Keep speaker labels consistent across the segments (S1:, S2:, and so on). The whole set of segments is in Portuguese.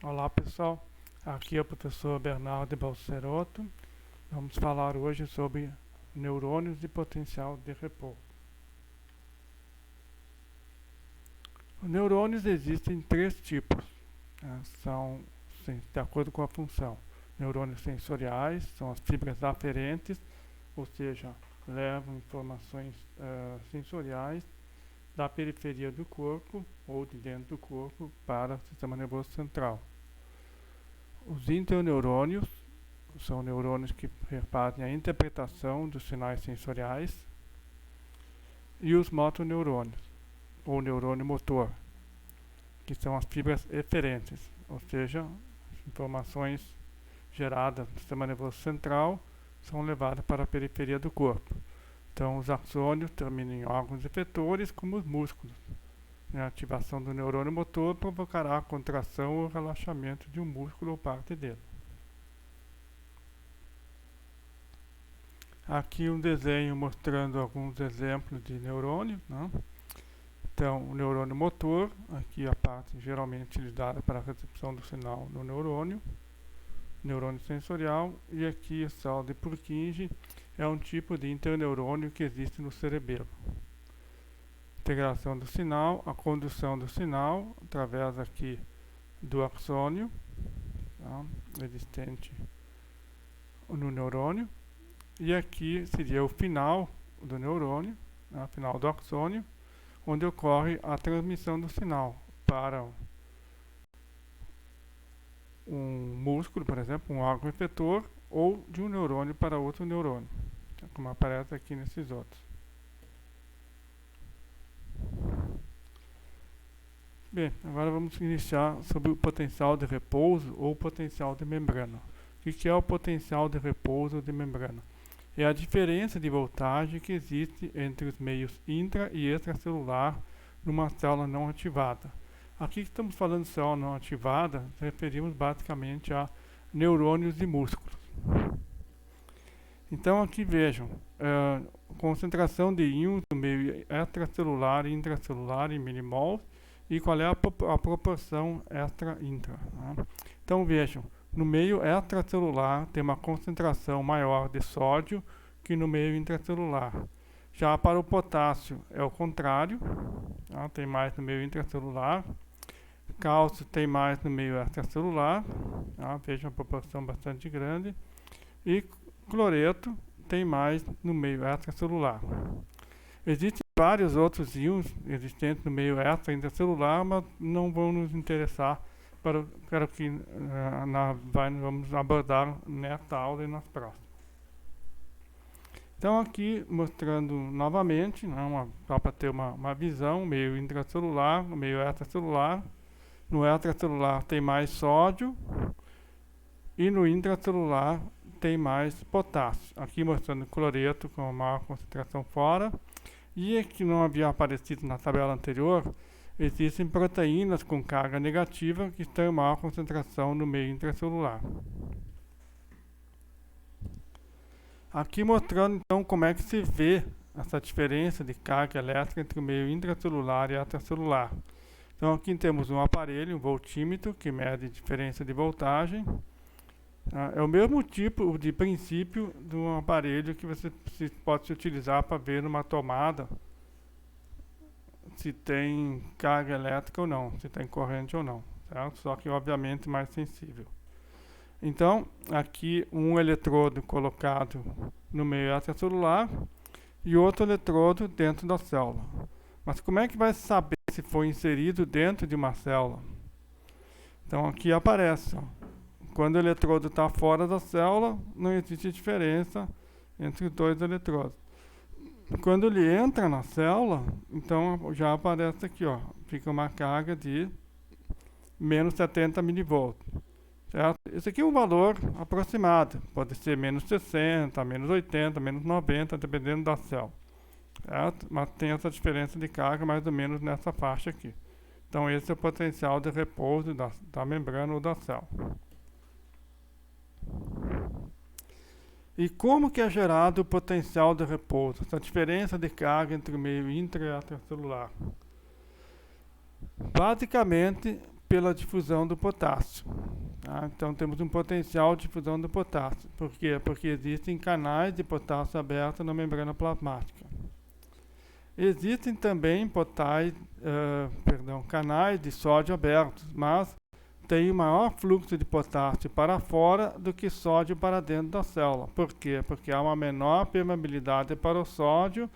S1: Olá pessoal, aqui é o professor Bernardo Balcerotto. Vamos falar hoje sobre neurônios e potencial de repouso. Os neurônios existem em três tipos, são de acordo com a função. Neurônios sensoriais são as fibras aferentes, ou seja, levam informações sensoriais da periferia do corpo ou de dentro do corpo para o sistema nervoso central. Os interneurônios são neurônios que fazem a interpretação dos sinais sensoriais, e os motoneurônios, ou neurônio motor, que são as fibras eferentes, ou seja, informações geradas no sistema nervoso central são levadas para a periferia do corpo. Então, os axônios terminam em órgãos efetores, como os músculos. A ativação do neurônio motor provocará a contração ou relaxamento de um músculo ou parte dele. Aqui um desenho mostrando alguns exemplos de neurônio, né? Então, o neurônio motor, aqui a parte geralmente utilizada para a recepção do sinal no neurônio sensorial, e aqui a sala de Purkinje é um tipo de interneurônio que existe no cerebelo. Integração do sinal, a condução do sinal através aqui do axônio, tá, existente no neurônio, e aqui seria o final do neurônio, o final do axônio, onde ocorre a transmissão do sinal para um músculo, por exemplo, um órgão efetor, ou de um neurônio para outro neurônio, como aparece aqui nesses outros. Bem, agora vamos iniciar sobre o potencial de repouso ou potencial de membrana. O que é o potencial de repouso de membrana? É a diferença de voltagem que existe entre os meios intra e extracelular numa célula não ativada. Aqui que estamos falando de célula não ativada, nos referimos basicamente a neurônios e músculos. Então aqui vejam, concentração de íons no meio extracelular e intracelular em milimols, e qual é a proporção extra-intra. Né? Então vejam, no meio extracelular tem uma concentração maior de sódio que no meio intracelular. Já para o potássio é o contrário, tá? Tem mais no meio intracelular. Cálcio tem mais no meio extracelular, tá? Vejam a proporção bastante grande. E cloreto tem mais no meio extracelular. Existem vários outros íons existentes no meio extra e intracelular, mas não vão nos interessar para o que vamos abordar nesta aula e nas próximas. Então aqui mostrando novamente, né, só para ter uma visão, meio intracelular, meio extracelular. No extracelular tem mais sódio e no intracelular tem mais potássio. Aqui mostrando cloreto com a maior concentração fora. E que não havia aparecido na tabela anterior, existem proteínas com carga negativa que estão em maior concentração no meio intracelular. Aqui mostrando então como é que se vê essa diferença de carga elétrica entre o meio intracelular e extracelular. Então aqui temos um aparelho, um voltímetro, que mede a diferença de voltagem. É o mesmo tipo de princípio de um aparelho que você pode se utilizar para ver numa tomada se tem carga elétrica ou não, se tem corrente ou não, certo? Só que obviamente mais sensível. Então, aqui um eletrodo colocado no meio extracelular e outro eletrodo dentro da célula. Mas como é que vai saber se foi inserido dentro de uma célula? Então aqui aparece, ó. Quando o eletrodo está fora da célula, não existe diferença entre os dois eletrodos. Quando ele entra na célula, então já aparece aqui, ó, fica uma carga de menos 70 mV. Certo? Esse aqui é um valor aproximado, pode ser menos 60, menos 80, menos 90, dependendo da célula. Certo? Mas tem essa diferença de carga mais ou menos nessa faixa aqui. Então esse é o potencial de repouso da membrana ou da célula. E como que é gerado o potencial de repouso? Essa diferença de carga entre o meio intra e extracelular. Basicamente, pela difusão do potássio. Tá? Então temos um potencial de difusão do potássio. Por quê? Porque existem canais de potássio abertos na membrana plasmática. Existem também canais de sódio abertos, mas tem maior fluxo de potássio para fora do que sódio para dentro da célula. Por quê? Porque há uma menor permeabilidade para o sódio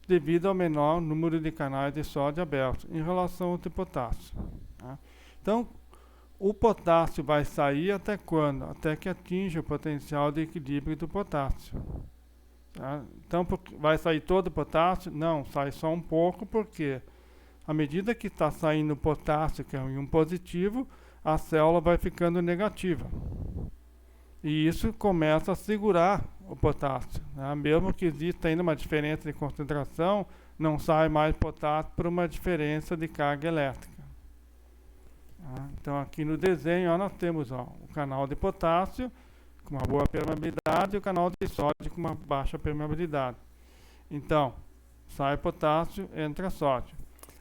S1: devido ao menor número de canais de sódio abertos em relação ao de potássio. Tá? Então, o potássio vai sair até quando? Até que atinja o potencial de equilíbrio do potássio. Tá? Então, vai sair todo o potássio? Não, sai só um pouco, porque à medida que está saindo o potássio, que é um íon positivo, a célula vai ficando negativa. E isso começa a segurar o potássio. Né? Mesmo que exista ainda uma diferença de concentração, não sai mais potássio por uma diferença de carga elétrica. Então aqui no desenho nós temos o canal de potássio com uma boa permeabilidade e o canal de sódio com uma baixa permeabilidade. Então, sai potássio, entra sódio.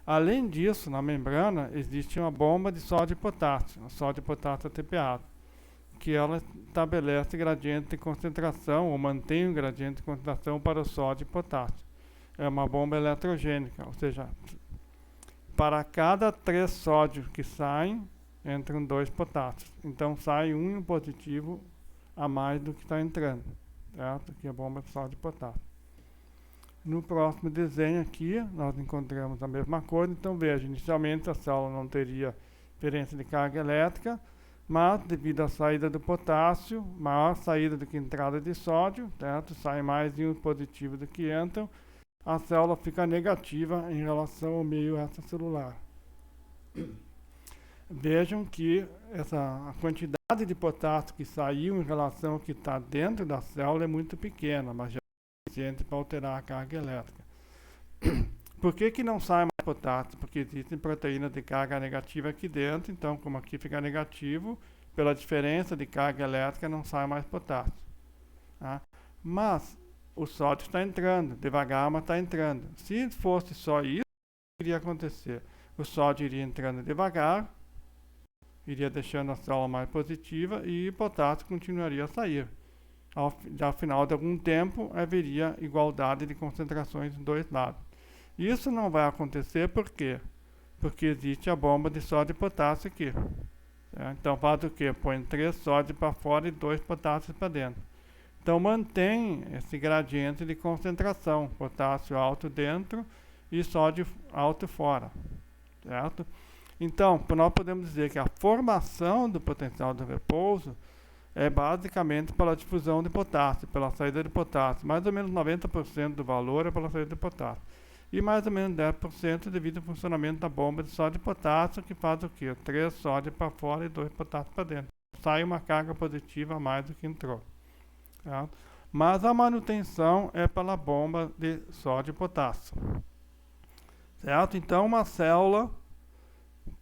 S1: Além disso, na membrana existe uma bomba de sódio e potássio, a sódio e potássio ATPase, que ela estabelece gradiente de concentração ou mantém o gradiente de concentração para o sódio e potássio. É uma bomba eletrogênica, ou seja, para cada 3 sódios que saem, entram 2 potássios. Então sai um íon positivo a mais do que está entrando. Certo? Aqui é a bomba de sódio e potássio. No próximo desenho aqui, nós encontramos a mesma coisa. Então veja, inicialmente a célula não teria diferença de carga elétrica, mas devido à saída do potássio, maior saída do que entrada de sódio, certo? Sai mais íons positivos do que entram, a célula fica negativa em relação ao meio extracelular. Vejam que a quantidade de potássio que saiu em relação ao que está dentro da célula é muito pequena, mas já é suficiente para alterar a carga elétrica. Por que não sai mais potássio? Porque existem proteínas de carga negativa aqui dentro, então como aqui fica negativo, pela diferença de carga elétrica não sai mais potássio. Tá? Mas o sódio está entrando, devagar, mas está entrando. Se fosse só isso, o que iria acontecer? O sódio iria entrando devagar, iria deixando a célula mais positiva e o potássio continuaria a sair. Ao final de algum tempo, haveria igualdade de concentrações dos dois lados. Isso não vai acontecer por quê? Porque existe a bomba de sódio e potássio aqui. Então faz o quê? Põe 3 sódios para fora e 2 potássios para dentro. Então mantém esse gradiente de concentração, potássio alto dentro e sódio alto fora, certo? Então, nós podemos dizer que a formação do potencial de repouso é basicamente pela difusão de potássio, pela saída de potássio. Mais ou menos 90% do valor é pela saída de potássio. E mais ou menos 10% devido ao funcionamento da bomba de sódio e potássio, que faz o quê? 3 sódios para fora e 2 potássios para dentro. Sai uma carga positiva a mais do que entrou. Certo? Mas a manutenção é pela bomba de sódio e potássio. Certo? Então, uma célula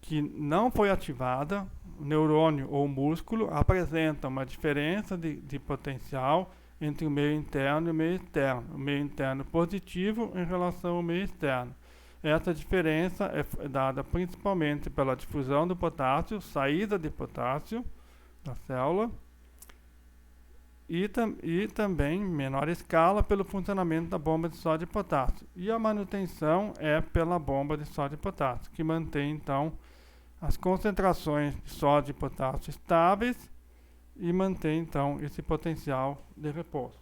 S1: que não foi ativada, o neurônio ou o músculo, apresenta uma diferença de potencial entre o meio interno e o meio externo. O meio interno positivo em relação ao meio externo. Essa diferença é dada principalmente pela difusão do potássio, saída de potássio da célula, e também, em menor escala, pelo funcionamento da bomba de sódio e potássio. E a manutenção é pela bomba de sódio e potássio, que mantém, então, as concentrações de sódio e potássio estáveis e mantém, então, esse potencial de repouso.